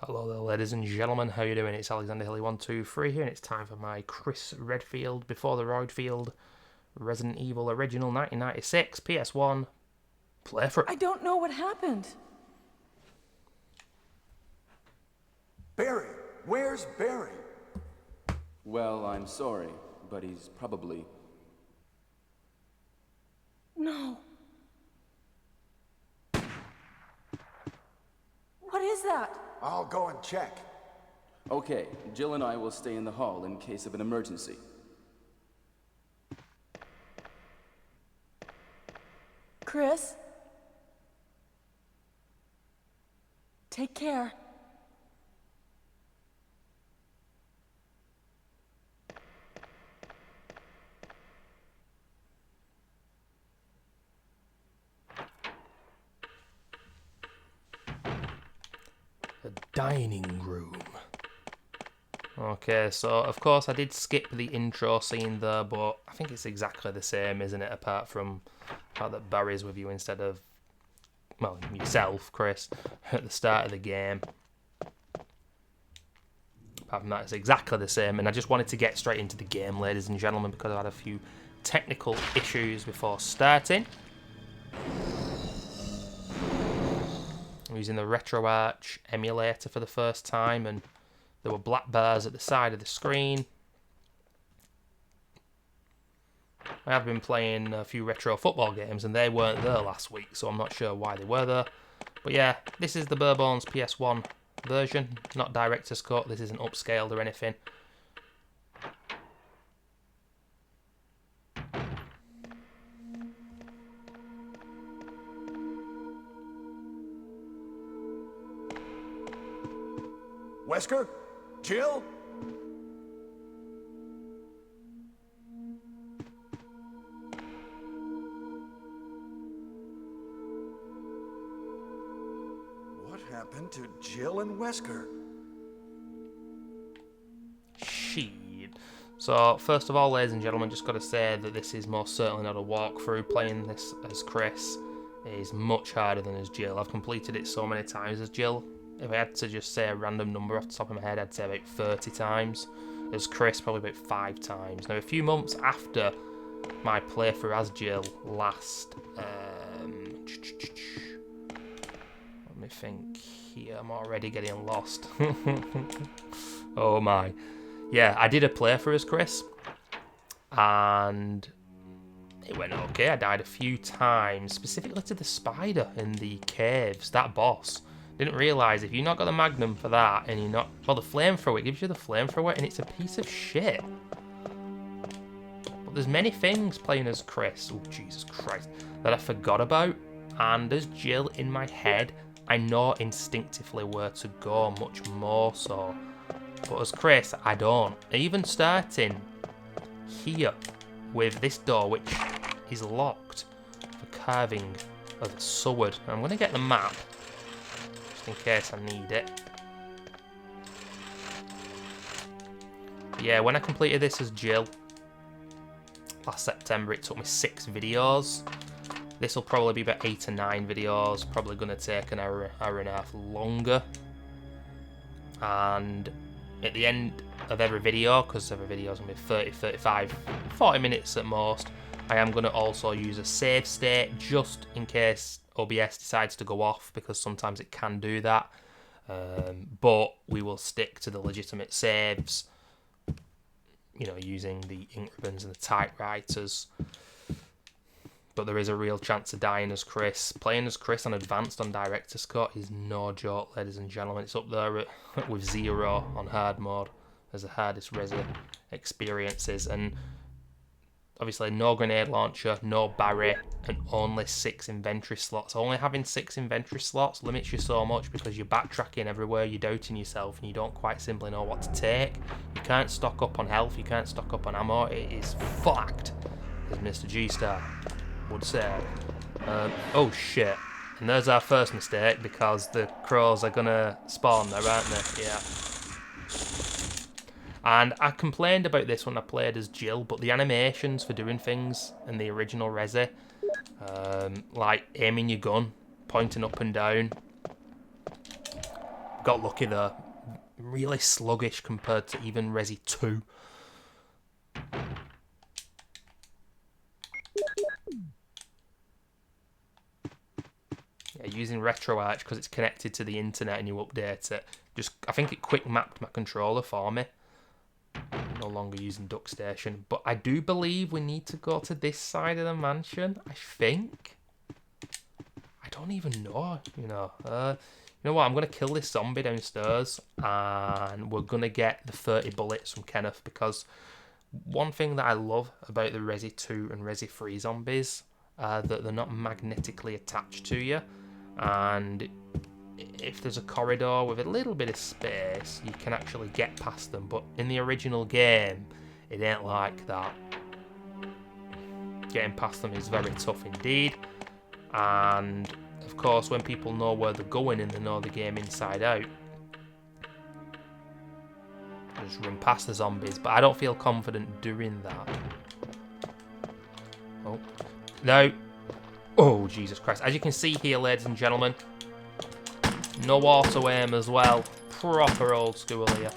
Hello there, ladies and gentlemen. How you doing? It's Alexander Hilly123 here, and it's time for my Chris Redfield Before the ROIDFIELD Resident Evil Original 1996 PS1 playthrough. I don't know what happened. Barry! Where's Barry? Well, I'm sorry, but he's probably... No. What is that? I'll go and check. Okay, Jill and I will stay in the hall in case of an emergency. Chris? Take care. The dining room. Okay, so of course I did skip the intro scene there, but I think it's exactly the same, isn't it? Apart from the fact that Barry's with you instead of, well, yourself, Chris, at the start of the game. Apart from that, it's exactly the same, and I just wanted to get straight into the game, ladies and gentlemen, because I had a few technical issues before starting. I'm using the RetroArch emulator for the first time, and there were black bars at the side of the screen. I have been playing a few retro football games, and they weren't there last week, so I'm not sure why they were there. But yeah, this is the bare bones PS1 version, not director's cut. This isn't upscaled or anything. Wesker? Jill? What happened to Jill and Wesker? Shit. So, first of all, ladies and gentlemen, just got to say that this is most certainly not a walkthrough. Playing this as Chris is much harder than as Jill. I've completed it so many times as Jill. If I had to just say a random number off the top of my head, I'd say about 30 times. As Chris, probably about 5 times. Now, a few months after my playthrough as Jill last... let me think here. I'm already getting lost. Oh my. Yeah, I did a playthrough as Chris. And it went okay. I died a few times. Specifically to the spider in the caves. That boss. Didn't realise if you've not got the magnum for that and you're not... Well, the flamethrower, it gives you the flamethrower and it's a piece of shit. But there's many things playing as Chris, oh Jesus Christ, that I forgot about. And as Jill in my head, I know instinctively where to go, much more so. But as Chris, I don't. Even starting here with this door, which is locked for carving of a sword. I'm going to get the map, in case I need it. Yeah, when I completed this as Jill last September, it took me 6 videos. This will probably be about 8 or 9 videos. Probably going to take an hour and a half longer. And at the end of every video, because every video is going to be 30, 35, 40 minutes at most, I am going to also use a save state just in case OBS decides to go off, because sometimes it can do that. But we will stick to the legitimate saves, you know, using the ink ribbons and the typewriters. But there is a real chance of dying as Chris. Playing as Chris on Advanced on Director's Cut is no joke, ladies and gentlemen. It's up there with 0 on hard mode as the hardest Resi experiences. And obviously no grenade launcher, no Barry, and only 6 inventory slots. Only having 6 inventory slots limits you so much because you're backtracking everywhere, you're doubting yourself, and you don't quite simply know what to take. You can't stock up on health, you can't stock up on ammo. It is fucked, as Mr. G-Star would say. Oh shit. And there's our first mistake, because the crows are gonna spawn there, aren't they? Yeah. And I complained about this when I played as Jill, but the animations for doing things in the original Resi, like aiming your gun, pointing up and down, Got lucky though. Really sluggish compared to even Resi 2. Yeah, using RetroArch because it's connected to the internet and you update it. I think it quick mapped my controller for me. No longer using DuckStation. But I do believe we need to go to this side of the mansion, I think. I don't even know, you know. You know what, I'm going to kill this zombie downstairs and we're going to get the 30 bullets from Kenneth, because one thing that I love about the Resi 2 and Resi 3 zombies, that they're not magnetically attached to you, and if there's a corridor with a little bit of space, you can actually get past them. But in the original game, it ain't like that. Getting past them is very tough indeed. And of course, when people know where they're going and they know the game inside out, just run past the zombies. But I don't feel confident doing that. Oh, no. Oh, Jesus Christ. As you can see here, ladies and gentlemen, no auto aim as well. Proper old school here.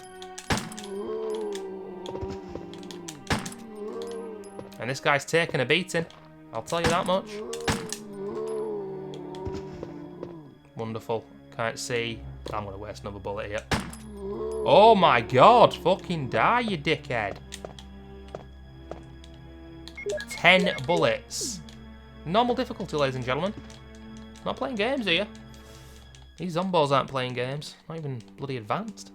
And this guy's taking a beating. I'll tell you that much. Wonderful. Can't see. I'm going to waste another bullet here. Oh my god. Fucking die, you dickhead. 10 bullets. Normal difficulty, ladies and gentlemen. Not playing games here. These zombos aren't playing games. Not even bloody advanced.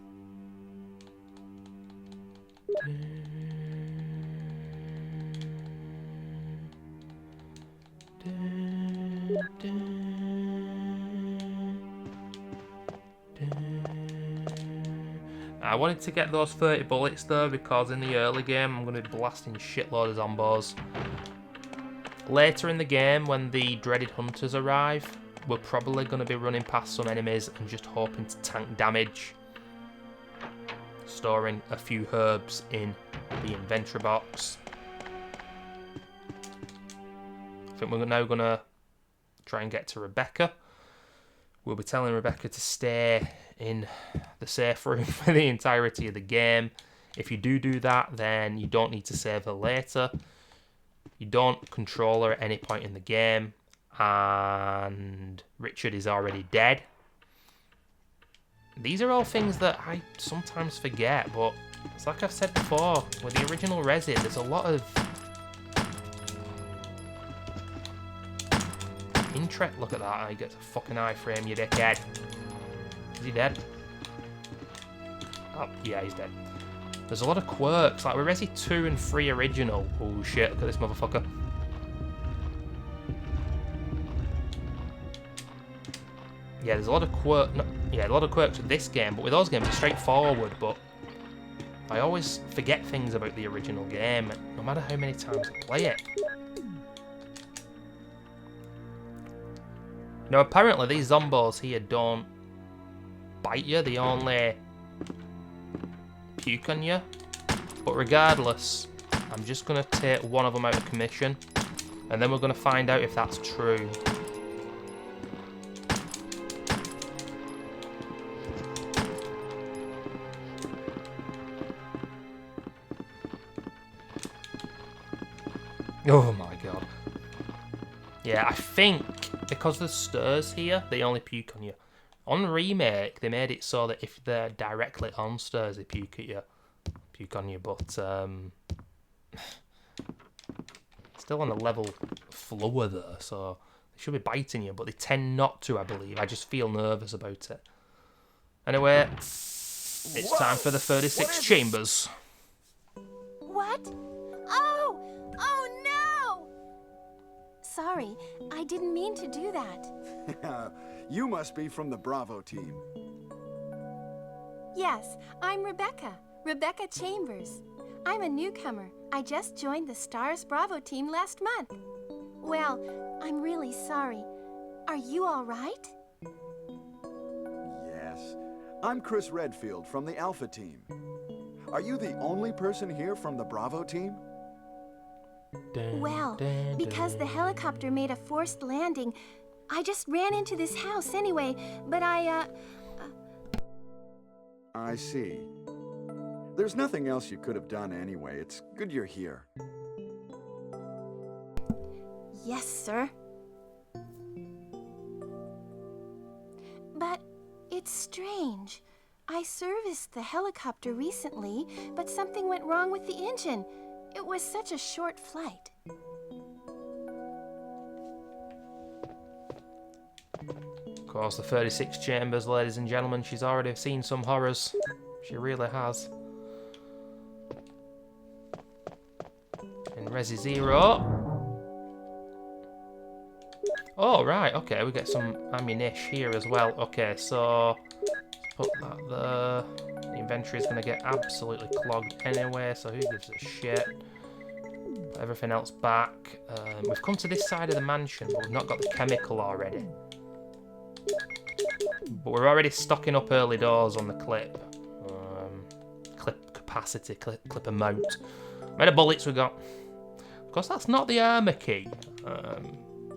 I wanted to get those 30 bullets though, because in the early game I'm going to be blasting shitload of zombos. Later in the game, when the dreaded hunters arrive, we're probably going to be running past some enemies and just hoping to tank damage. Storing a few herbs in the inventory box. I think we're now going to try and get to Rebecca. We'll be telling Rebecca to stay in the safe room for the entirety of the game. If you do that, then you don't need to save her later. You don't control her at any point in the game. And Richard is already dead. These are all things that I sometimes forget, but it's like I've said before, with the original Resi, there's a lot of interest. Look at that, he gets a fucking iframe, you dickhead. Is he dead? Oh, yeah, he's dead. There's a lot of quirks, like with Resi 2 and 3 original. Oh shit, look at this motherfucker. Yeah, there's a lot of a lot of quirks with this game, but with those games it's straightforward, but I always forget things about the original game, no matter how many times I play it. Now apparently these zombos here don't bite you, they only puke on you. But regardless, I'm just going to take one of them out of commission, and then we're going to find out if that's true. Oh my god. Yeah, I think because there's stairs here, they only puke on you. On Remake, they made it so that if they're directly on stairs, they puke on you, but still on a level floor there, so they should be biting you, but they tend not to, I believe. I just feel nervous about it. Anyway, it's time for the 36 chambers. What? Oh! Oh no! Sorry, I didn't mean to do that. You must be from the Bravo team. Yes, I'm Rebecca. Rebecca Chambers. I'm a newcomer. I just joined the Stars Bravo team last month. Well, I'm really sorry. Are you all right? Yes. I'm Chris Redfield from the Alpha team. Are you the only person here from the Bravo team? Well, because the helicopter made a forced landing, I just ran into this house anyway, but I see. There's nothing else you could have done anyway. It's good you're here. Yes, sir. But it's strange. I serviced the helicopter recently, but something went wrong with the engine. It was such a short flight. Of course, the 36 chambers, ladies and gentlemen, she's already seen some horrors. She really has. In Resi Zero. Oh, right, okay, we get some ammunition here as well. Okay, so put that there. The inventory is going to get absolutely clogged anyway, so who gives a shit? Put everything else back. We've come to this side of the mansion, but we've not got the chemical already. But we're already stocking up early doors on the clip. Clip capacity, clip amount. How many bullets we got? Of course, that's not the armor key.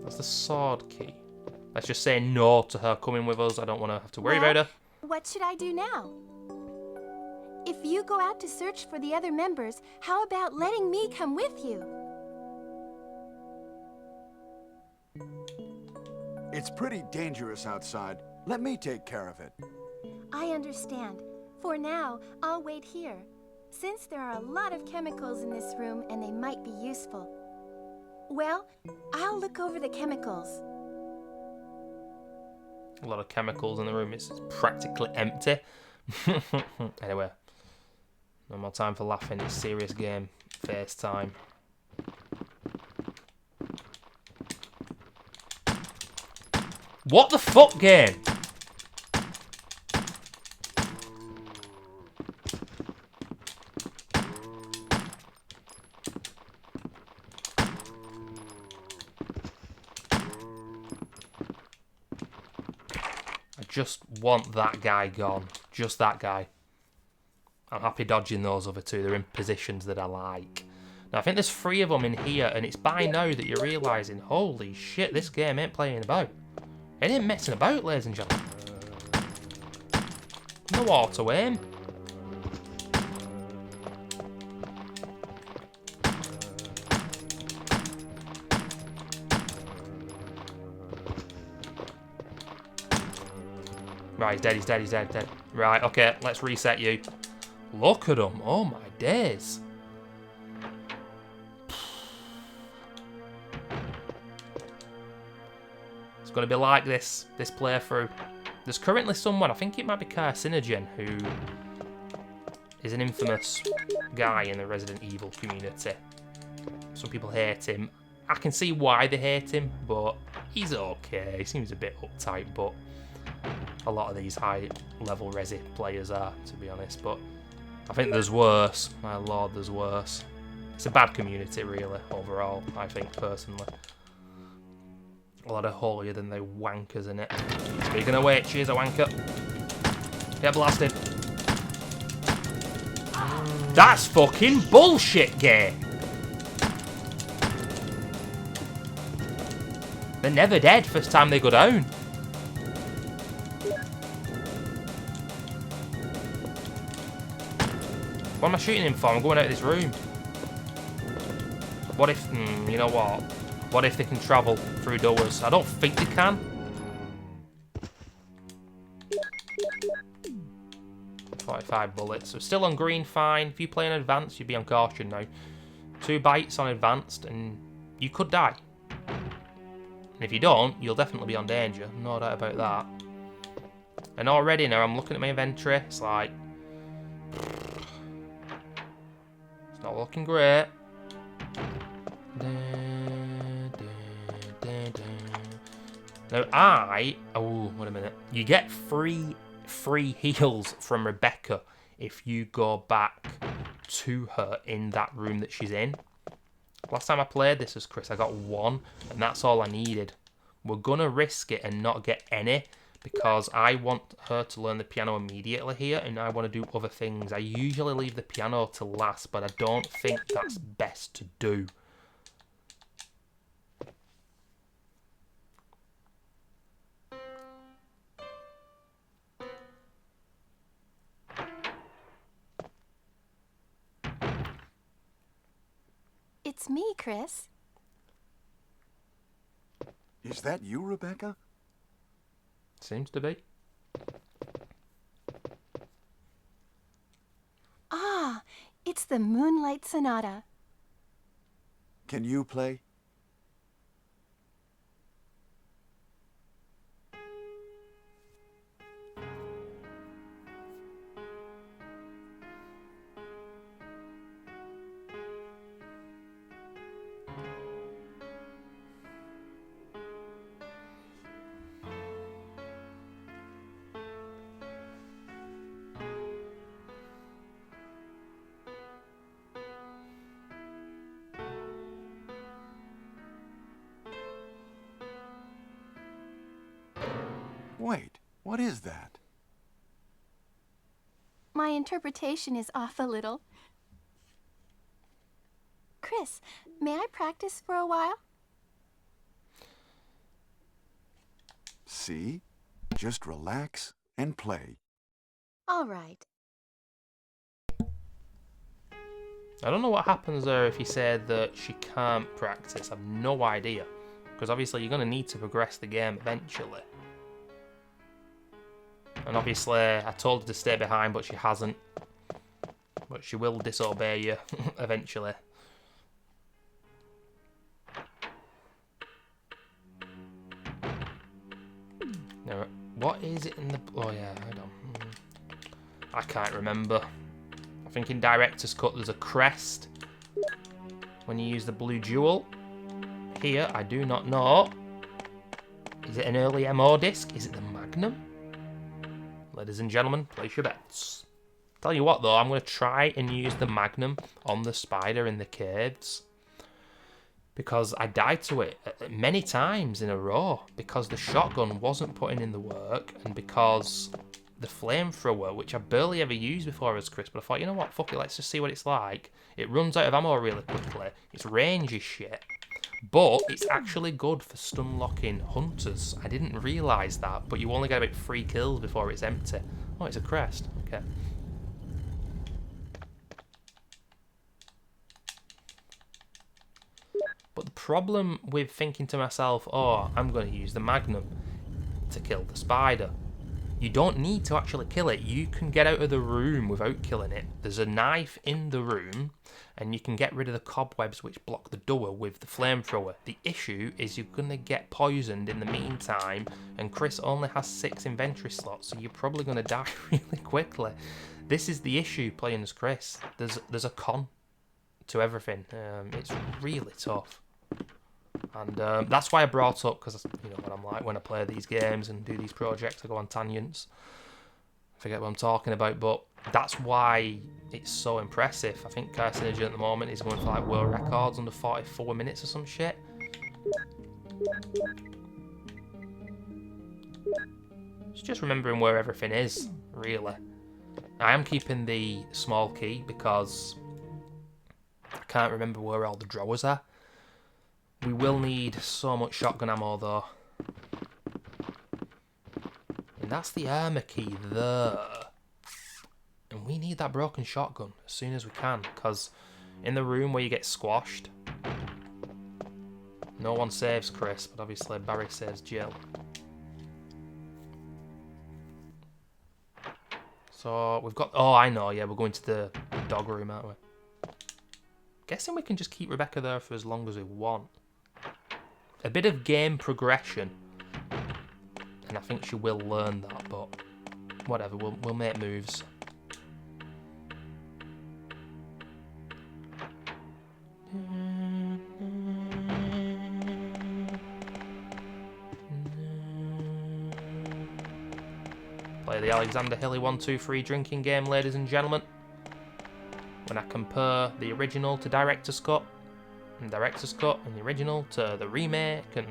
That's the sword key. Let's just say no to her coming with us. I don't want to have to worry about her. What should I do now? If you go out to search for the other members, how about letting me come with you? It's pretty dangerous outside. Let me take care of it. I understand. For now, I'll wait here. Since there are a lot of chemicals in this room and they might be useful. Well, I'll look over the chemicals. A lot of chemicals in the room. It's practically empty. Anyway, no more time for laughing. It's serious game. Face time. What the fuck, game? Just want that guy gone. Just that guy. I'm happy dodging those other two. They're in positions that I like. Now, I think there's 3 of them in here, and it's by now that you're realising, holy shit, this game ain't playing about. It ain't messing about, ladies and gentlemen. No auto aim. Right, he's dead. Right, okay, let's reset you. Look at him. Oh my days. It's going to be like this playthrough. There's currently someone, I think it might be Carcinogen, who is an infamous guy in the Resident Evil community. Some people hate him. I can see why they hate him, but he's okay. He seems a bit uptight, but a lot of these high-level Resi players are, to be honest, but I think there's worse. My lord, there's worse. It's a bad community, really, overall, I think, personally. A lot of holier-than-thou wankers in it. Speaking of which, here's a wanker. Get blasted. That's fucking bullshit, gay! They're never dead first time they go down. What am I shooting him for? I'm going out of this room. What if... you know what? What if they can travel through doors? I don't think they can. .45 bullets. So still on green, fine. If you play on advanced, you'd be on caution now. 2 bites on advanced, and you could die. And if you don't, you'll definitely be on danger. No doubt about that. And already now, I'm looking at my inventory. It's like... it's not looking great. Now oh, wait a minute. You get free heals from Rebecca if you go back to her in that room that she's in. Last time I played this as Chris, I got 1, and that's all I needed. We're gonna risk it and not get any, because I want her to learn the piano immediately here, and I want to do other things. I usually leave the piano to last, but I don't think that's best to do. It's me, Chris. Is that you, Rebecca? Seems to be. Ah, it's the Moonlight Sonata. Can you play? Wait, what is that? My interpretation is off a little. Chris, may I practice for a while? See? Just relax and play. All right. I don't know what happens there if you said that she can't practice. I've no idea. Because obviously you're going to need to progress the game eventually. And obviously I told her to stay behind, but she hasn't. But she will disobey you eventually. Now, what is it in the... Oh yeah, I don't... I can't remember. I think in Director's Cut there's a crest when you use the blue jewel. Here, I do not know. Is it an early MO disc? Is it the Magnum? Ladies and gentlemen, place your bets. Tell you what though, I'm going to try and use the Magnum on the spider in the caves. Because I died to it many times in a row. Because the shotgun wasn't putting in the work. And because the flamethrower, which I barely ever used before as Chris, but I thought, you know what, fuck it, let's just see what it's like. It runs out of ammo really quickly. Its range is shit. But it's actually good for stun locking hunters. I didn't realise that, but you only get about 3 kills before it's empty. Oh, it's a crest. Okay. But the problem with thinking to myself, oh, I'm going to use the Magnum to kill the spider. You don't need to actually kill it. You can get out of the room without killing it. There's a knife in the room, and you can get rid of the cobwebs which block the door with the flamethrower. The issue is you're going to get poisoned in the meantime, and Chris only has 6 inventory slots, so you're probably going to die really quickly. This is the issue playing as Chris. There's a con to everything. It's really tough. And that's why I brought up, because you know what I'm like when I play these games and do these projects, I go on tangents. I forget what I'm talking about, but that's why it's so impressive. I think Carcinogen at the moment is going for like world records under 44 minutes or some shit. It's just remembering where everything is, really. I am keeping the small key because I can't remember where all the drawers are. We will need so much shotgun ammo though. And that's the armor key there. And we need that broken shotgun as soon as we can, because in the room where you get squashed, no one saves Chris, but obviously Barry saves Jill. So we've got... Oh, I know, yeah, we're going to the dog room, aren't we? Guessing we can just keep Rebecca there for as long as we want. A bit of game progression, and I think she will learn that, but whatever, we'll make moves. Play the Alexander Hilly 1-2-3 drinking game, ladies and gentlemen. When I compare the original to Director's Cut, and Director's Cut and the original to the remake and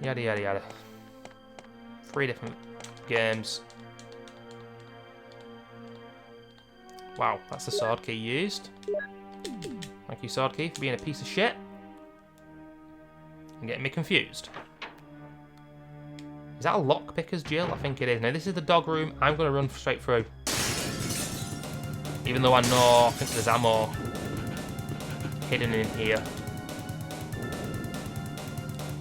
yada yada yada. 3 different games. Wow, that's the sword key used. Thank you, sword key, for being a piece of shit and getting me confused. Is that a lockpicker's Jill? I think it is. Now this is the dog room. I'm going to run straight through. Even though I know, I think there's ammo hidden in here.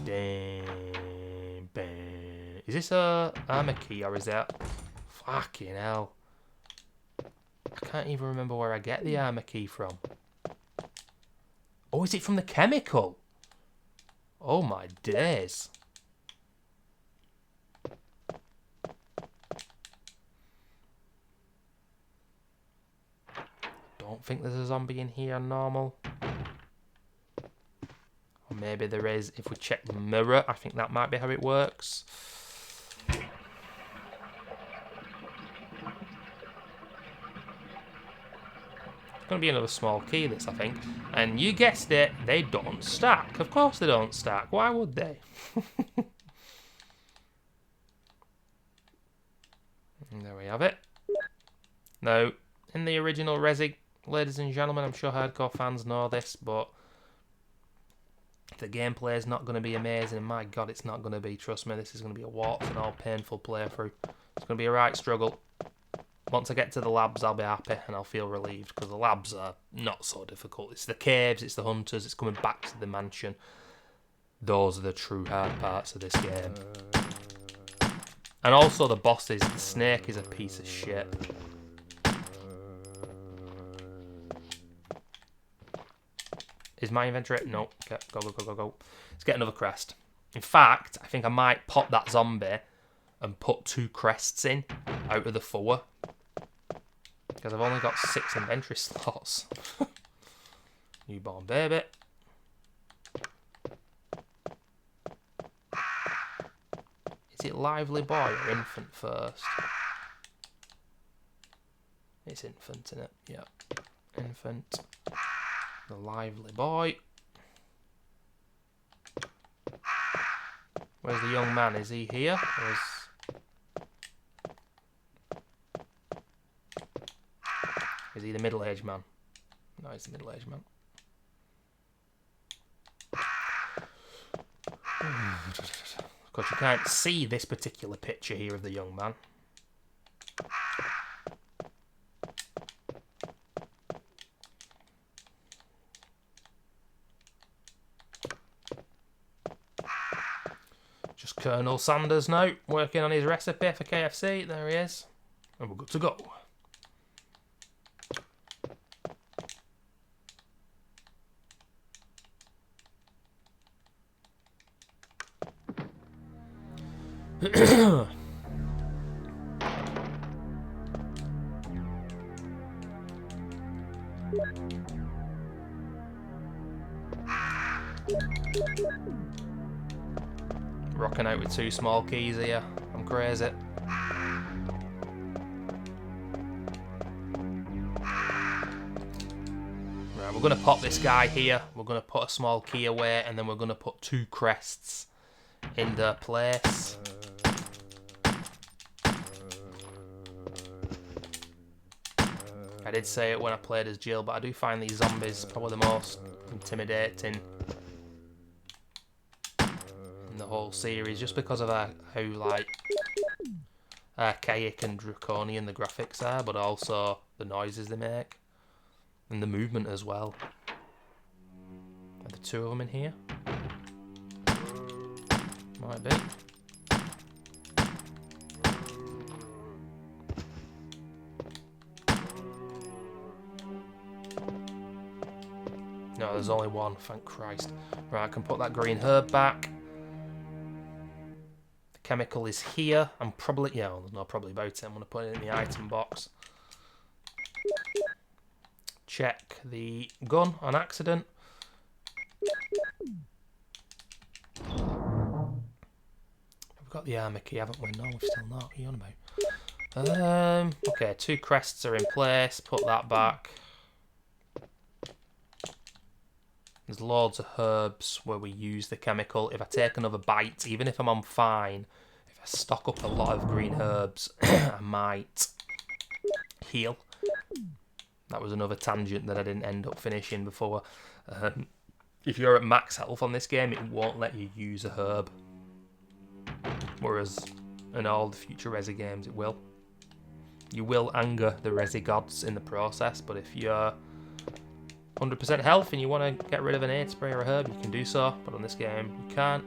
Damn, bam. Is this a armor key or is that... Fucking hell. I can't even remember where I get the armor key from. Oh, is it from the chemical? Oh my days. Don't think there's a zombie in here normal. Or maybe there is if we check the mirror. I think that might be how it works. It's going to be another small key, this, I think. And you guessed it, they don't stack. Of course they don't stack. Why would they? And there we have it. Now, in the original Resi, ladies and gentlemen, I'm sure hardcore fans know this, but the gameplay is not going to be amazing. And my God, it's not going to be. Trust me, this is going to be a warts and all painful playthrough. It's going to be a right struggle. Once I get to the labs, I'll be happy and I'll feel relieved because the labs are not so difficult. It's the caves, it's the hunters, it's coming back to the mansion. Those are the true hard parts of this game. And also the bosses. The snake is a piece of shit. Is my inventory? No. Okay, go, go, go, go, go. Let's get another crest. In fact, I think I might pop that zombie and put 2 crests in out of the 4. Because I've only got 6 inventory slots. Newborn baby. Is it lively boy or infant first? It's infant, isn't it? Yeah. Infant. The lively boy. Where's the young man? Is he here? Or is... Is he the middle-aged man? No, he's the middle-aged man. Of course, you can't see this particular picture here of the young man. Just Colonel Sanders now, working on his recipe for KFC. There he is. And we're good to go. Rocking out with 2 small keys here. I'm crazy. Right, we're going to pop this guy here. We're going to put a small key away and then we're going to put 2 crests in their place. I did say it when I played as Jill, but I do find these zombies probably the most intimidating in the whole series, just because of how like archaic and draconian the graphics are, but also the noises they make and the movement as well. Are the 2 of them in here? Might be. No, there's only 1, thank Christ. Right, I can put that green herb back. The chemical is here. I'm probably, yeah, well, there's no probably about it. I'm going to put it in the item box. Check the gun on accident. We've got the armor key, haven't we? No, we've still not. What are you on about? Okay, 2 crests are in place. Put that back. There's loads of herbs where we use the chemical. If I take another bite, even if I'm on fine, if I stock up a lot of green herbs, I might heal. That was another tangent that I didn't end up finishing before. If you're at max health on this game, it won't let you use a herb. Whereas in all the future Resi games, it will. You will anger the Resi gods in the process, but if you're 100% health and you want to get rid of an aid spray or a herb, you can do so. But on this game, you can't.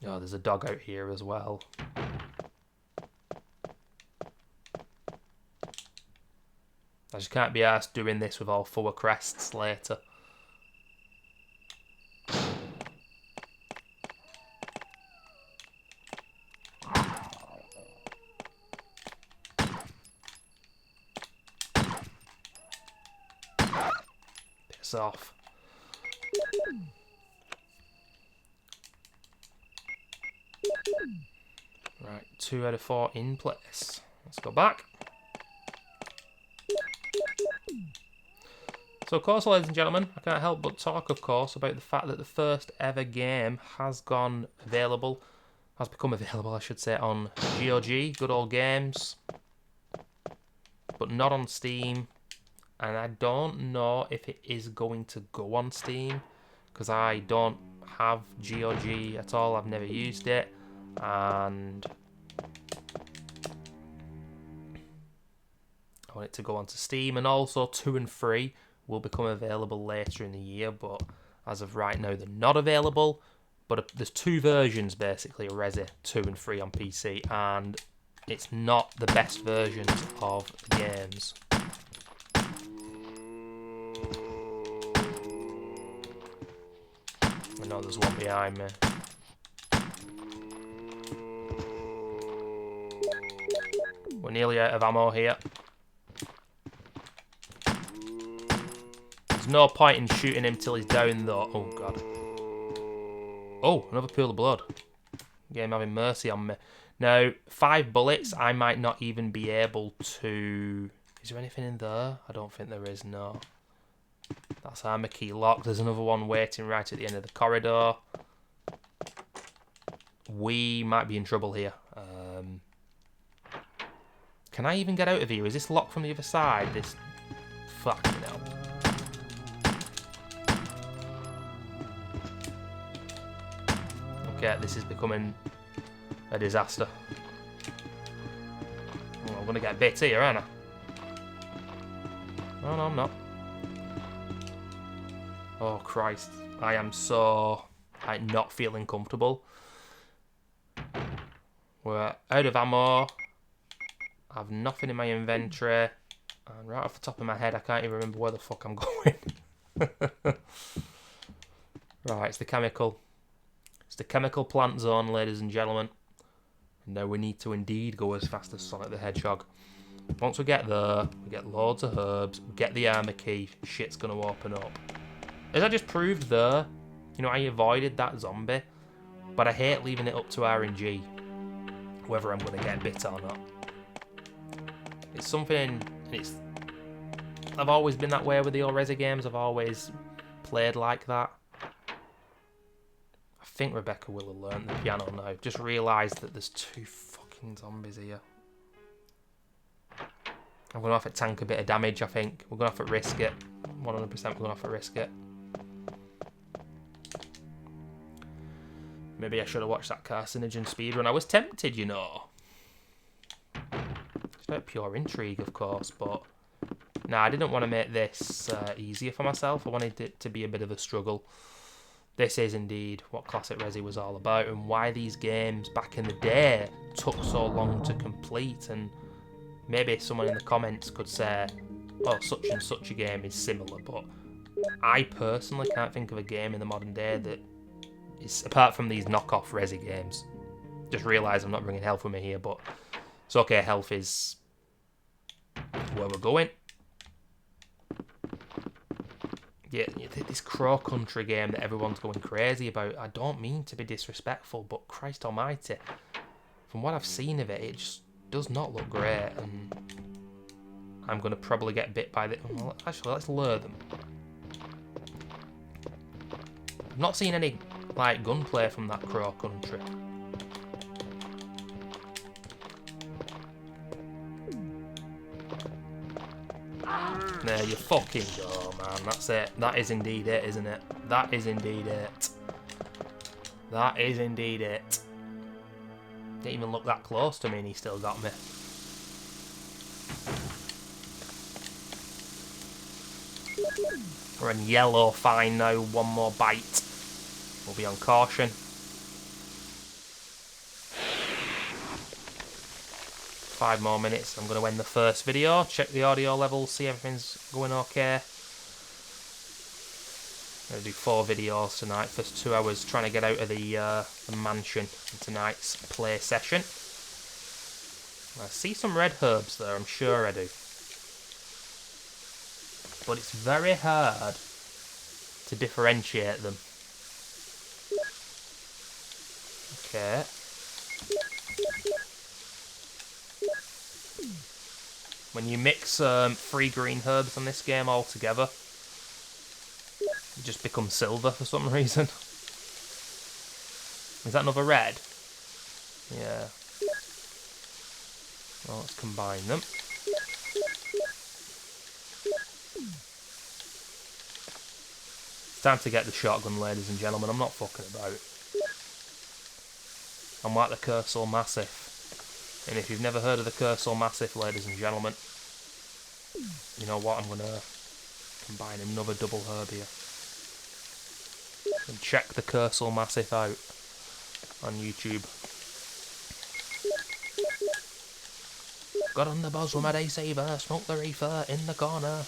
Oh, there's a dog out here as well. I just can't be arsed doing this with all 4 crests later. Piss off. Right, 2 out of 4 in place. Let's go back. So, of course, ladies and gentlemen, I can't help but talk, of course, about the fact that the first ever game has become available, I should say, on GOG, Good Old Games, but not on Steam. And I don't know if it is going to go on Steam, because I don't have GOG at all. I've never used it, and I want it to go onto Steam. And also 2 and 3 will become available later in the year, but as of right now they're not available. But there's 2 versions basically, Resi 2 and 3 on PC, and it's not the best versions of the games. I know there's one behind me. We're nearly out of ammo here. There's no point in shooting him till he's down though. Oh god. Oh, another pool of blood. Game having mercy on me. Now, 5 bullets, I might not even be able to... Is there anything in there? I don't think there is, no. That's armor key locked. There's another one waiting right at the end of the corridor. We might be in trouble here. Can I even get out of here? Is this locked from the other side? This... Fucking hell. Okay, this is becoming a disaster. Oh, I'm going to get bit here, aren't I? No, I'm not. Oh, Christ. I am so not feeling comfortable. We're out of ammo. I have nothing in my inventory. And right off the top of my head, I can't even remember where the fuck I'm going. Right, it's the chemical. It's the chemical plant zone, ladies and gentlemen. And now we need to indeed go as fast as Sonic the Hedgehog. Once we get there, we get loads of herbs, we get the armor key, shit's going to open up. As I just proved there, you know, I avoided that zombie, but I hate leaving it up to RNG, whether I'm going to get bit or not. It's something, I've always been that way with the old Resi games, I've always played like that. I think Rebecca will have learned the piano now. Just realised that there's 2 fucking zombies here. I'm going to have to tank a bit of damage, I think. We're going to have to risk it. 100% we're going to have to risk it. Maybe I should have watched that Carcinogen speedrun. I was tempted, you know. It's about pure intrigue, of course, but... Nah, I didn't want to make this easier for myself. I wanted it to be a bit of a struggle. This is indeed what Classic Resi was all about, and why these games back in the day took so long to complete. And maybe someone in the comments could say, oh, such and such a game is similar, but I personally can't think of a game in the modern day that is, apart from these knockoff Resi games. Just realise I'm not bringing health with me here, but it's okay, health is where we're going. Yeah, this Crow Country game that everyone's going crazy about, I don't mean to be disrespectful, but Christ almighty, from what I've seen of it, it just does not look great, and I'm going to probably get bit by the... Well, actually, let's lure them. I've not seen any, like, gunplay from that Crow Country. There you fucking go, man. That's it. That is indeed it, isn't it? That is indeed it. That is indeed it. Didn't even look that close to me and he still got me. We're in yellow fine now. One more bite. We'll be on caution. 5 more minutes. I'm going to end the first video. Check the audio levels. See everything's going okay. I'm going to do 4 videos tonight. First 2 hours trying to get out of the mansion in tonight's play session. I see some red herbs there. I'm sure I do. But it's very hard to differentiate them. Okay. When you mix 3 green herbs on this game all together, it just becomes silver for some reason. Is that another red? Yeah. Well, let's combine them. It's time to get the shotgun, ladies and gentlemen. I'm not fucking about. I'm like the Cursor Massif. And if you've never heard of the Cursor Massif, ladies and gentlemen, you know what? I'm going to combine another double herb here. And check the Cursor Massif out on YouTube. Got on the buzz with my day saver, smoke the reefer in the corner.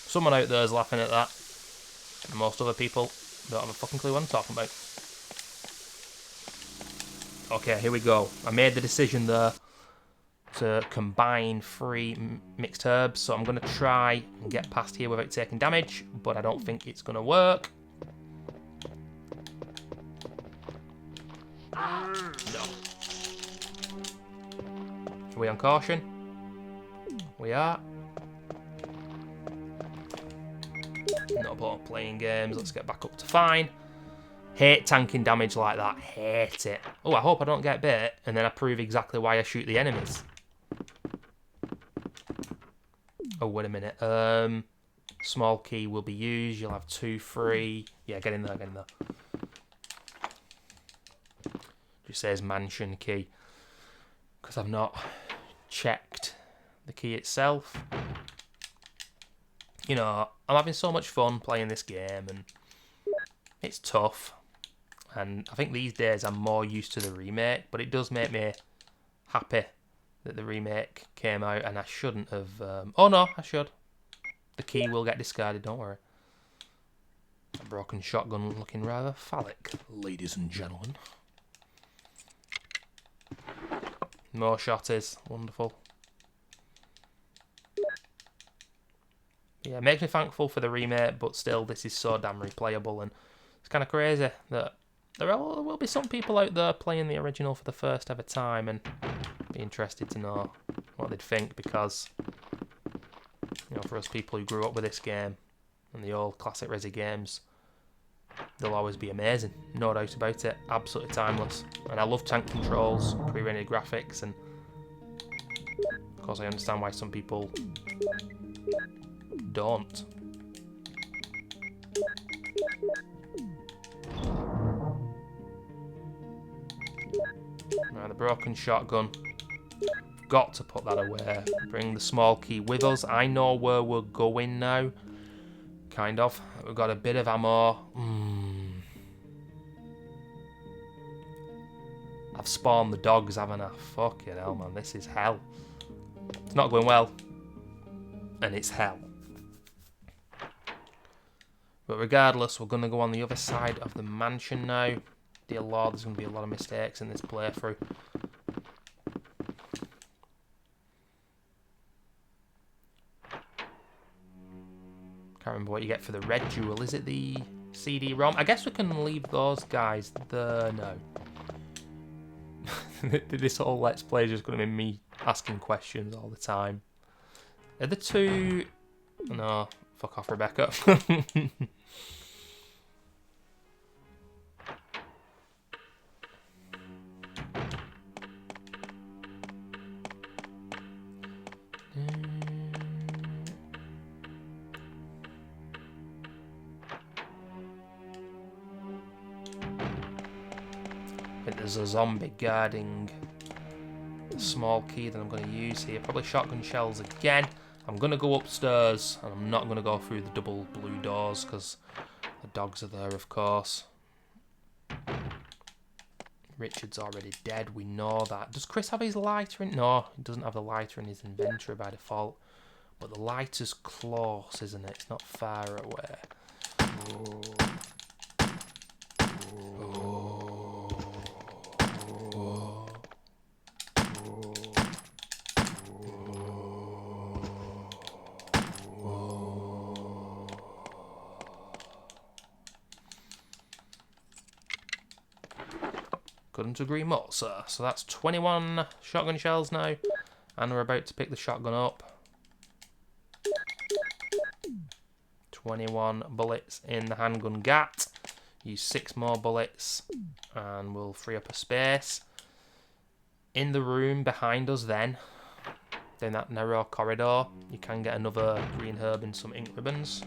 Someone out there is laughing at that. And most other people don't have a fucking clue what I'm talking about. Okay, here we go. I made the decision there to combine 3 mixed herbs, so I'm going to try and get past here without taking damage, but I don't think it's going to work. No. Are we on caution? We are. No point playing games. Let's get back up to fine. Hate tanking damage like that. Hate it. Oh, I hope I don't get bit, and then I prove exactly why I shoot the enemies. Oh, wait a minute. Small key will be used. You'll have 2, 3. Yeah, get in there, get in there. Just says mansion key. Because I've not checked the key itself. You know, I'm having so much fun playing this game, and it's tough. And I think these days I'm more used to the remake, but it does make me happy that the remake came out, and I shouldn't have... oh no, I should. The key will get discarded, don't worry. A broken shotgun looking rather phallic, ladies and gentlemen. More shotties, wonderful. Yeah, it makes me thankful for the remake, but still, this is so damn replayable, and it's kind of crazy that there will be some people out there playing the original for the first ever time, and be interested to know what they'd think, because, you know, for us people who grew up with this game and the old classic Resi games, they'll always be amazing, no doubt about it, absolutely timeless. And I love tank controls, pre-rendered graphics, and of course I understand why some people don't. Right, the broken shotgun. Got to put that away. Bring the small key with us. I know where we're going now. Kind of. We've got a bit of ammo. I've spawned the dogs, haven't I? Fucking hell, man. This is hell. It's not going well. And it's hell. But regardless, we're going to go on the other side of the mansion now. Dear Lord, there's going to be a lot of mistakes in this playthrough. Can't remember what you get for the red jewel. Is it the CD-ROM? I guess we can leave those guys there now. This whole Let's Play is just going to be me asking questions all the time. Are the 2... No, fuck off, Rebecca. I think there's a zombie guarding the small key that I'm going to use here. Probably shotgun shells again. I'm going to go upstairs, and I'm not going to go through the double blue doors, because the dogs are there, of course. Richard's already dead, we know that. Does Chris have his lighter in? No, he doesn't have the lighter in his inventory by default. But the lighter's close, isn't it? It's not far away. Oh. Couldn't agree more, sir. So that's 21 shotgun shells now. And we're about to pick the shotgun up. 21 bullets in the handgun gat. Use 6 more bullets. And we'll free up a space. In the room behind us then, down that narrow corridor, you can get another green herb and some ink ribbons.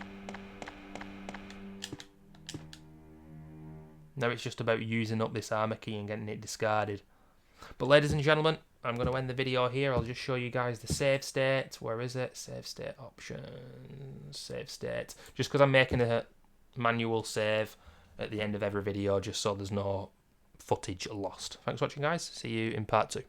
Now it's just about using up this armor key and getting it discarded. But ladies and gentlemen, I'm going to end the video here. I'll just show you guys the save state. Where is it? Save state options. Save state. Just because I'm making a manual save at the end of every video, just so there's no footage lost. Thanks for watching, guys. See you in part 2.